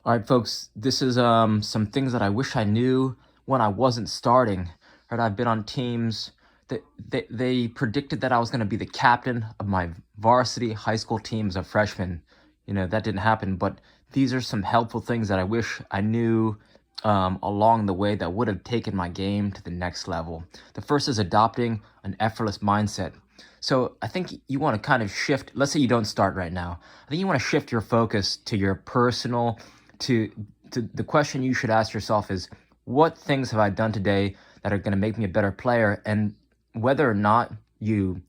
All right, folks, this is some things that I wish I knew when I wasn't starting. Right, I've been on teams that they predicted that I was going to be the captain of my varsity high school team as a freshman. That didn't happen, but these are some helpful things that I wish I knew along the way that would have taken my game to the next level. The first is adopting an effortless mindset. So I think you want to kind of shift. Let's say you don't start right now. I think you want to shift your focus to your personal to the question you should ask yourself is, what things have I done today that are going to make me a better player? And whether or not you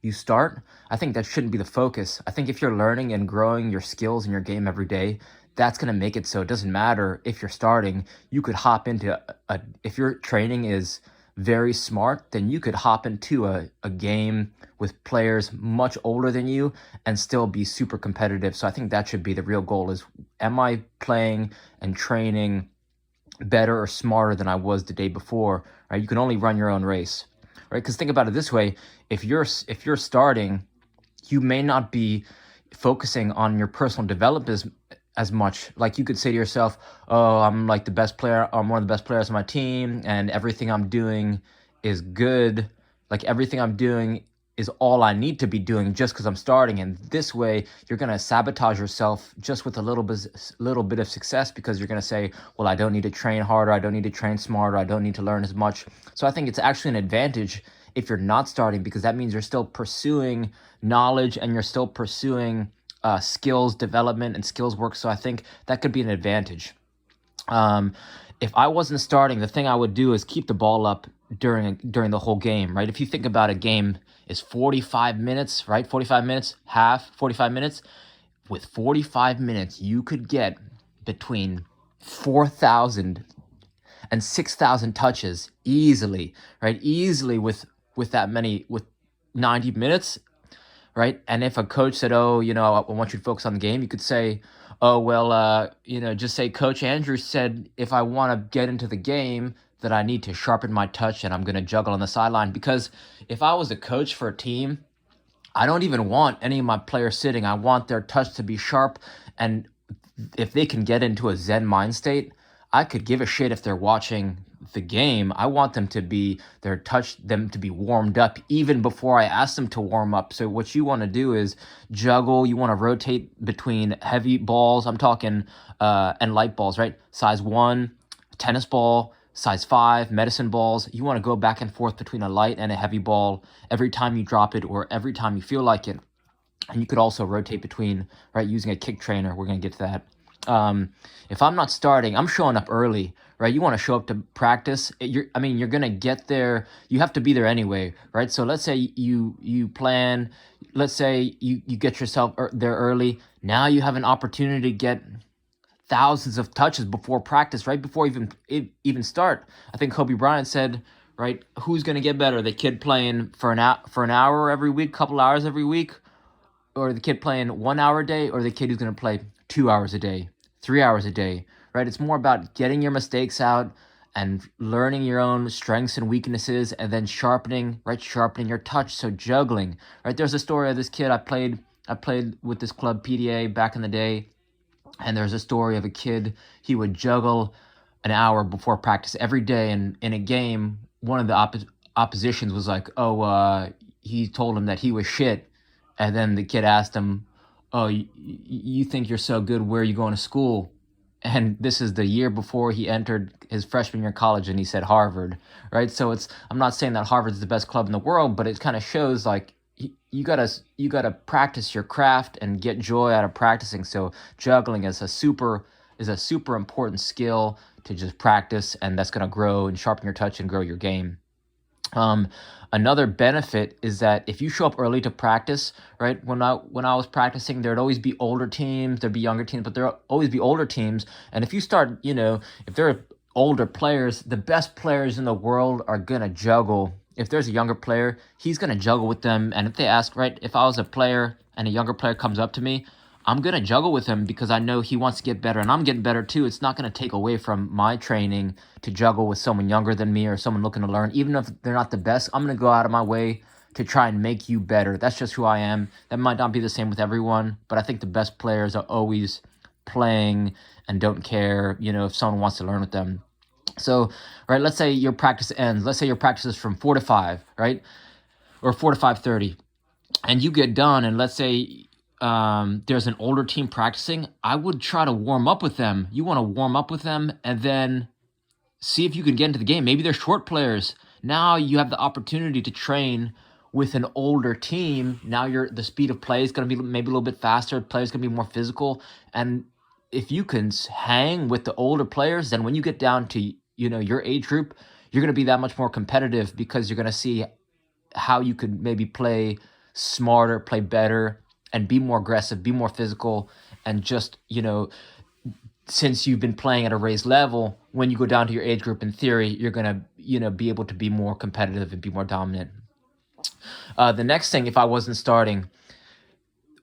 start, I think that shouldn't be the focus. I think if you're learning and growing your skills in your game every day, that's going to make it so it doesn't matter if you're starting. You could hop into if your training is very smart, then you could hop into a game with players much older than you and still be super competitive. So I think that should be the real goal is, am I playing and training better or smarter than I was the day before, right? You can only run your own race, right? Because think about it this way: if you're starting, you may not be focusing on your personal development as much. Like, you could say to yourself, "Oh, I'm like the best player. I'm one of the best players on my team, and everything I'm doing is good. Like, everything I'm doing is all I need to be doing just because I'm starting." And this way, you're gonna sabotage yourself just with a little bit of success, because you're gonna say, "Well, I don't need to train harder. I don't need to train smarter. I don't need to learn as much." So I think it's actually an advantage if you're not starting, because that means you're still pursuing knowledge and you're still pursuing skills development and skills work. So I think that could be an advantage. Um, if I wasn't starting, the thing I would do is keep the ball up during the whole game, right? If you think about a game is 45 minutes, right? 45 minutes, half, 45 minutes. With 45 minutes, you could get between 4,000 and 6,000 touches easily, right? Easily with that many, with 90 minutes, right? And if a coach said, "Oh, I want you to focus on the game," you could say, "Oh, well, just say Coach Andrews said if I want to get into the game that I need to sharpen my touch and I'm going to juggle on the sideline." Because if I was a coach for a team, I don't even want any of my players sitting. I want their touch to be sharp. And if they can get into a Zen mind state, I could give a shit if they're watching the game. I want them to be warmed up even before I ask them to warm up. So what you want to do is juggle. You want to rotate between heavy balls. I'm talking and light balls, right? Size 1, tennis ball, size 5, medicine balls. You want to go back and forth between a light and a heavy ball every time you drop it or every time you feel like it. And you could also rotate between, right, using a kick trainer. We're going to get to that. If I'm not starting, I'm showing up early, right? You want to show up to practice. You're going to get there. You have to be there anyway, right? So let's say you plan, let's say you get yourself there early. Now you have an opportunity to get thousands of touches before practice, right before even start. I think Kobe Bryant said, right, who's going to get better? The kid playing for an hour every week, couple hours every week, or the kid playing 1 hour a day, or the kid who's going to play 2 hours a day, 3 hours a day, right? It's more about getting your mistakes out and learning your own strengths and weaknesses, and then sharpening your touch. So juggling, right? There's a story of this kid. I played with this club PDA back in the day, and there's a story of a kid. He would juggle an hour before practice every day, and in a game, one of the oppositions was like, "Oh, he told him that he was shit." And then the kid asked him, "Oh, you think you're so good? Where are you going to school?" And this is the year before he entered his freshman year of college, and he said Harvard, right? So I'm not saying that Harvard's the best club in the world, but it kind of shows like you gotta practice your craft and get joy out of practicing. So juggling is a super important skill to just practice, and that's gonna grow and sharpen your touch and grow your game. Um, Another benefit is that if you show up early to practice, right? When I was practicing, there'd always be older teams, there'd be younger teams, but there'll always be older teams. And if you start, if there are older players, the best players in the world are gonna juggle. If there's a younger player, he's gonna juggle with them. And if they ask, right, if I was a player and a younger player comes up to me, I'm going to juggle with him because I know he wants to get better and I'm getting better too. It's not going to take away from my training to juggle with someone younger than me or someone looking to learn. Even if they're not the best, I'm going to go out of my way to try and make you better. That's just who I am. That might not be the same with everyone, but I think the best players are always playing and don't care, if someone wants to learn with them. So, right, let's say your practice ends. Let's say your practice is from 4 to 5, right? Or 4 to 5:30. And you get done, and let's say there's an older team practicing. I would try to warm up with them. You want to warm up with them and then see if you can get into the game. Maybe they're short players. Now you have the opportunity to train with an older team. Now the speed of play is going to be maybe a little bit faster. Players going to be more physical. And if you can hang with the older players, then when you get down to your age group, you're going to be that much more competitive because you're going to see how you could maybe play smarter, play better, and be more aggressive, be more physical, and just since you've been playing at a raised level, when you go down to your age group, in theory, you're going to, be able to be more competitive and be more dominant. The next thing, if I wasn't starting,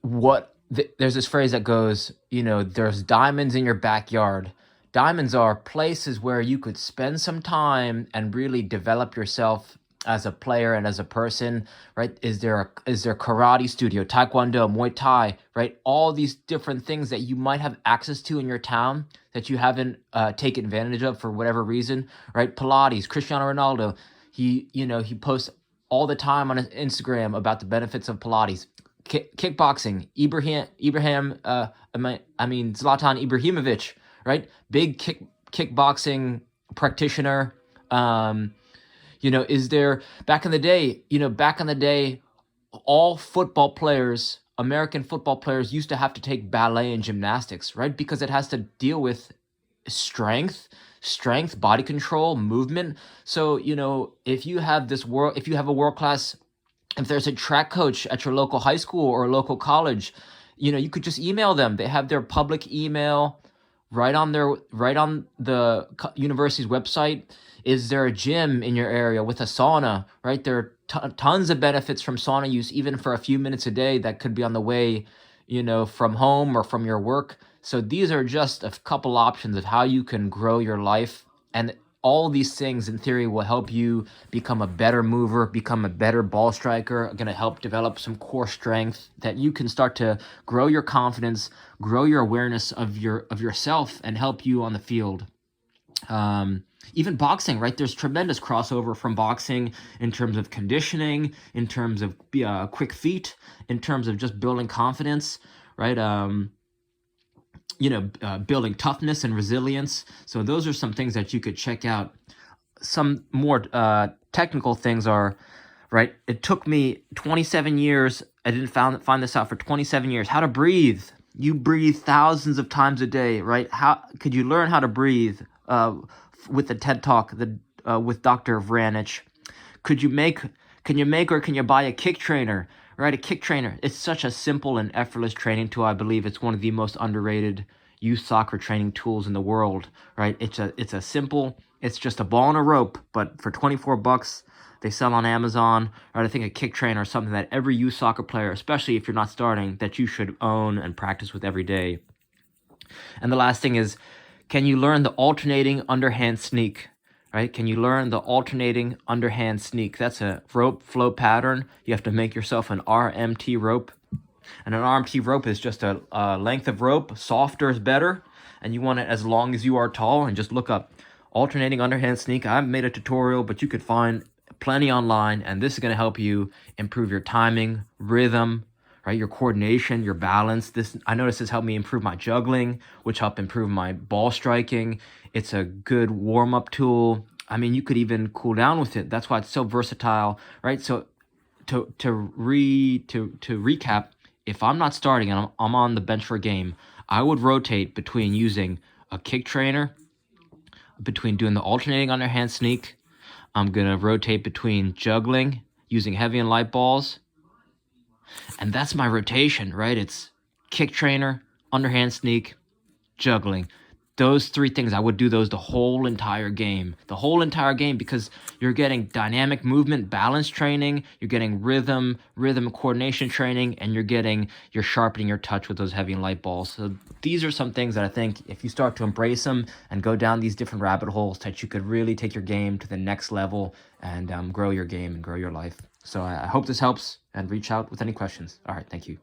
there's this phrase that goes, there's diamonds in your backyard. Diamonds are places where you could spend some time and really develop yourself as a player and as a person, right? Is there karate studio, taekwondo, Muay Thai, right? All these different things that you might have access to in your town that you haven't taken advantage of for whatever reason, right? Pilates, Cristiano Ronaldo, he posts all the time on his Instagram about the benefits of Pilates. Kickboxing, Zlatan Ibrahimovic, right? Big kickboxing practitioner. Is there back in the day, all football players, American football players used to have to take ballet and gymnastics, right? Because it has to deal with strength, body control, movement. So, if you have a world-class, if there's a track coach at your local high school or local college, you could just email them. They have their public email right on the university's website. Is there a gym in your area with a sauna, right? There are tons of benefits from sauna use, even for a few minutes a day that could be on the way, from home or from your work. So these are just a couple options of how you can grow your life. And all these things, in theory, will help you become a better mover, become a better ball striker, going to help develop some core strength that you can start to grow your confidence, grow your awareness of yourself, and help you on the field. Even boxing, right? There's tremendous crossover from boxing in terms of conditioning, in terms of quick feet, in terms of just building confidence, right? Building toughness and resilience. So those are some things that you could check out. Some more technical things are, right? It took me 27 years. I didn't find this out for 27 years. How to breathe. You breathe thousands of times a day, right? How could you learn how to breathe? With the TED Talk with Dr. Vranich. Can you make or can you buy a kick trainer? Right, a kick trainer. It's such a simple and effortless training tool. I believe it's one of the most underrated youth soccer training tools in the world. Right, it's just a ball and a rope, but for $24 they sell on Amazon. Right, I think a kick trainer is something that every youth soccer player, especially if you're not starting, that you should own and practice with every day. And the last thing is, can you learn the alternating underhand sneak, right? Can you learn the alternating underhand sneak? That's a rope flow pattern. You have to make yourself an RMT rope. And an RMT rope is just a length of rope. Softer is better. And you want it as long as you are tall. And just look up alternating underhand sneak. I haven't made a tutorial, but you could find plenty online. And this is going to help you improve your timing, rhythm, right? Your coordination, your balance. I noticed this helped me improve my juggling, which helped improve my ball striking. It's a good warm-up tool. I mean, you could even cool down with it. That's why it's so versatile, right? So to recap, if I'm not starting and I'm on the bench for a game, I would rotate between using a kick trainer, between doing the alternating underhand sneak. I'm going to rotate between juggling, using heavy and light balls. And that's my rotation, right? It's kick trainer, underhand sneak, juggling. Those three things, I would do those the whole entire game. The whole entire game, because you're getting dynamic movement, balance training, you're getting rhythm and coordination training, and you're sharpening your touch with those heavy and light balls. So these are some things that I think if you start to embrace them and go down these different rabbit holes, that you could really take your game to the next level and grow your game and grow your life. So I hope this helps, and reach out with any questions. All right, thank you.